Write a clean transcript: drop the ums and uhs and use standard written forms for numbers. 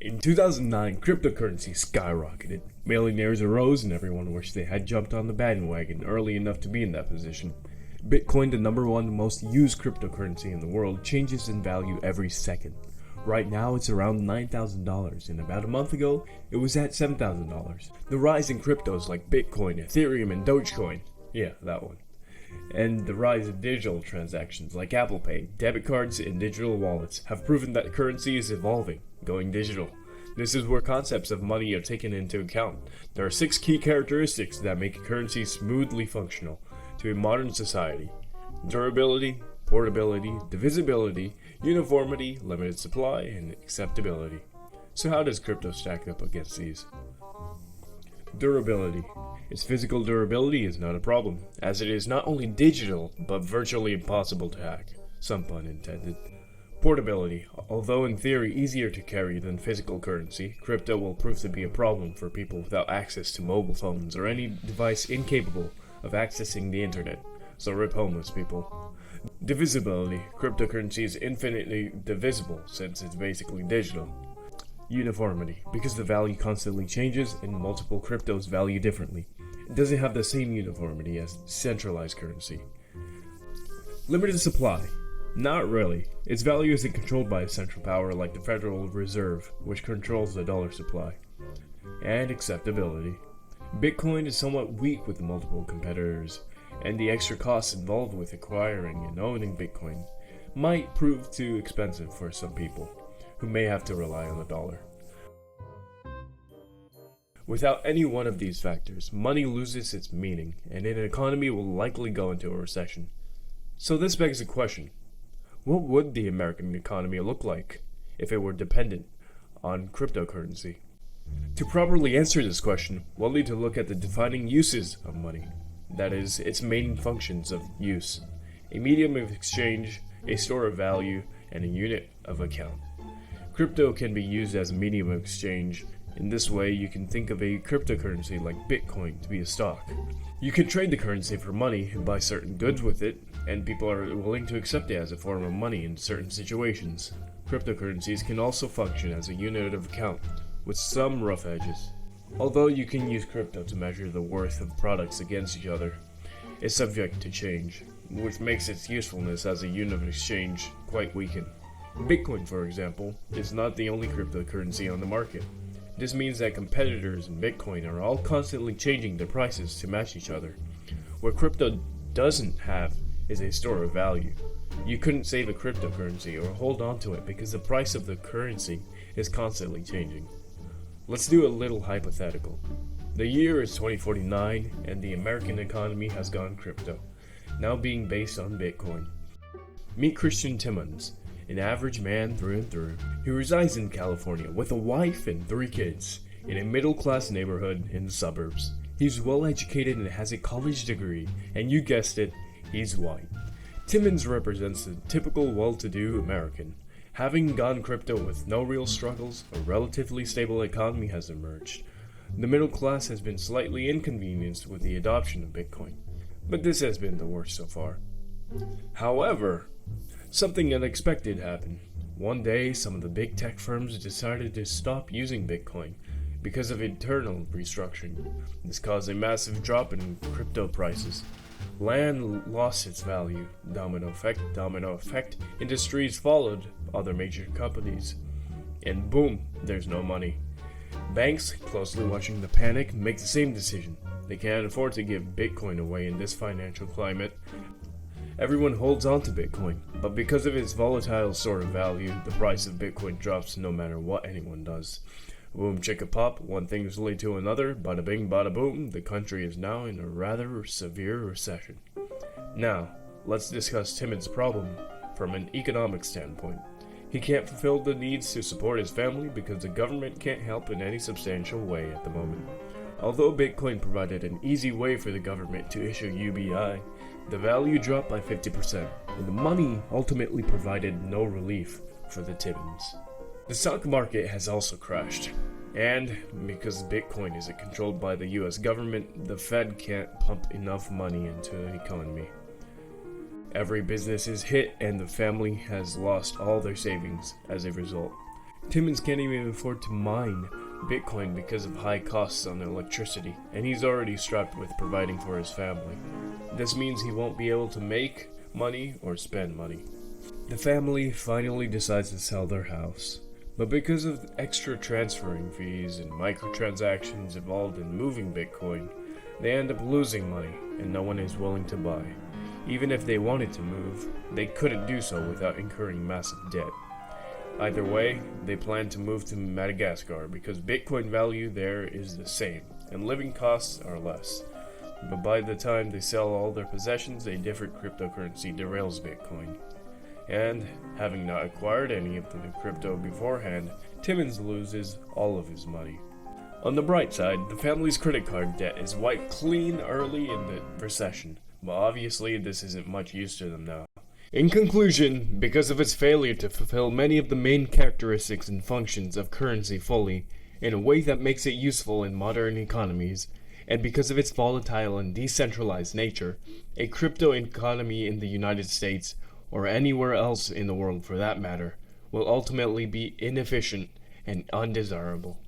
In 2009, cryptocurrency skyrocketed. Millionaires arose and everyone wished they had jumped on the bandwagon early enough to be in that position. Bitcoin, the number one most used cryptocurrency in the world, changes in value every second. Right now it's around $9,000 and about a month ago it was at $7,000. The rise in cryptos like Bitcoin, Ethereum and Dogecoin, yeah, that one, and the rise of digital transactions like Apple Pay, debit cards and digital wallets have proven that currency is evolving, going digital. This is where concepts of money are taken into account. There are 6 key characteristics that make a currency smoothly functional to a modern society: durability, portability, divisibility, uniformity, limited supply, and acceptability. So how does crypto stack up against these? Durability. Its physical durability is not a problem, as it is not only digital, but virtually impossible to hack. Some pun intended. Portability. Although in theory easier to carry than physical currency, crypto will prove to be a problem for people without access to mobile phones or any device incapable of accessing the internet. So rip homeless people. Divisibility. Cryptocurrency is infinitely divisible since it's basically digital. Uniformity. Because the value constantly changes and multiple cryptos value differently, it doesn't have the same uniformity as centralized currency. Limited supply. Not really. Its value isn't controlled by a central power like the Federal Reserve, which controls the dollar supply. And acceptability. Bitcoin is somewhat weak with multiple competitors, and the extra costs involved with acquiring and owning Bitcoin might prove too expensive for some people who may have to rely on the dollar. Without any one of these factors, money loses its meaning, and an economy will likely go into a recession. So this begs the question: what would the American economy look like if it were dependent on cryptocurrency? To properly answer this question, we'll need to look at the defining uses of money, that is, its main functions of use: a medium of exchange, a store of value, and a unit of account. Crypto can be used as a medium of exchange. In this way, you can think of a cryptocurrency like Bitcoin to be a stock. You can trade the currency for money and buy certain goods with it, and people are willing to accept it as a form of money in certain situations. Cryptocurrencies can also function as a unit of account, with some rough edges. Although you can use crypto to measure the worth of products against each other, it's subject to change, which makes its usefulness as a unit of exchange quite weakened. Bitcoin, for example, is not the only cryptocurrency on the market. This means that competitors in Bitcoin are all constantly changing their prices to match each other. What crypto doesn't have is a store of value. You couldn't save a cryptocurrency or hold on to it because the price of the currency is constantly changing. Let's do a little hypothetical. The year is 2049 and the American economy has gone crypto, now being based on Bitcoin. Meet Christian Timmons, an average man through and through. He resides in California with a wife and 3 kids in a middle-class neighborhood in the suburbs. He's well educated and has a college degree, and you guessed it, he's white. Timmons represents the typical well-to-do American. Having gone crypto with no real struggles, a relatively stable economy has emerged. The middle class has been slightly inconvenienced with the adoption of Bitcoin, but this has been the worst so far. However, something unexpected happened. One day, some of the big tech firms decided to stop using Bitcoin because of internal restructuring. This caused a massive drop in crypto prices. Land lost its value. Domino effect. Industries followed other major companies. And boom, there's no money. Banks, closely watching the panic, make the same decision. They can't afford to give Bitcoin away in this financial climate. Everyone holds on to Bitcoin, but because of its volatile sort of value, the price of Bitcoin drops no matter what anyone does. Boom chicka pop, one thing's lead to another, bada bing bada boom, the country is now in a rather severe recession. Now, let's discuss Timmons' problem from an economic standpoint. He can't fulfill the needs to support his family because the government can't help in any substantial way at the moment. Although Bitcoin provided an easy way for the government to issue UBI, the value dropped by 50%, and the money ultimately provided no relief for the Timmons. The stock market has also crashed, and because Bitcoin isn't controlled by the US government, the Fed can't pump enough money into the economy. Every business is hit and the family has lost all their savings as a result. Timmons can't even afford to mine Bitcoin because of high costs on electricity, and he's already strapped with providing for his family. This means he won't be able to make money or spend money. The family finally decides to sell their house, but because of extra transferring fees and microtransactions involved in moving Bitcoin, they end up losing money and no one is willing to buy. Even if they wanted to move, they couldn't do so without incurring massive debt. Either way, they plan to move to Madagascar because Bitcoin value there is the same and living costs are less. But by the time they sell all their possessions, a different cryptocurrency derails Bitcoin. And, having not acquired any of the crypto beforehand, Timmons loses all of his money. On the bright side, the family's credit card debt is wiped clean early in the recession, but obviously this isn't much use to them now. In conclusion, because of its failure to fulfill many of the main characteristics and functions of currency fully, in a way that makes it useful in modern economies, and because of its volatile and decentralized nature, a crypto economy in the United States, or anywhere else in the world for that matter, will ultimately be inefficient and undesirable.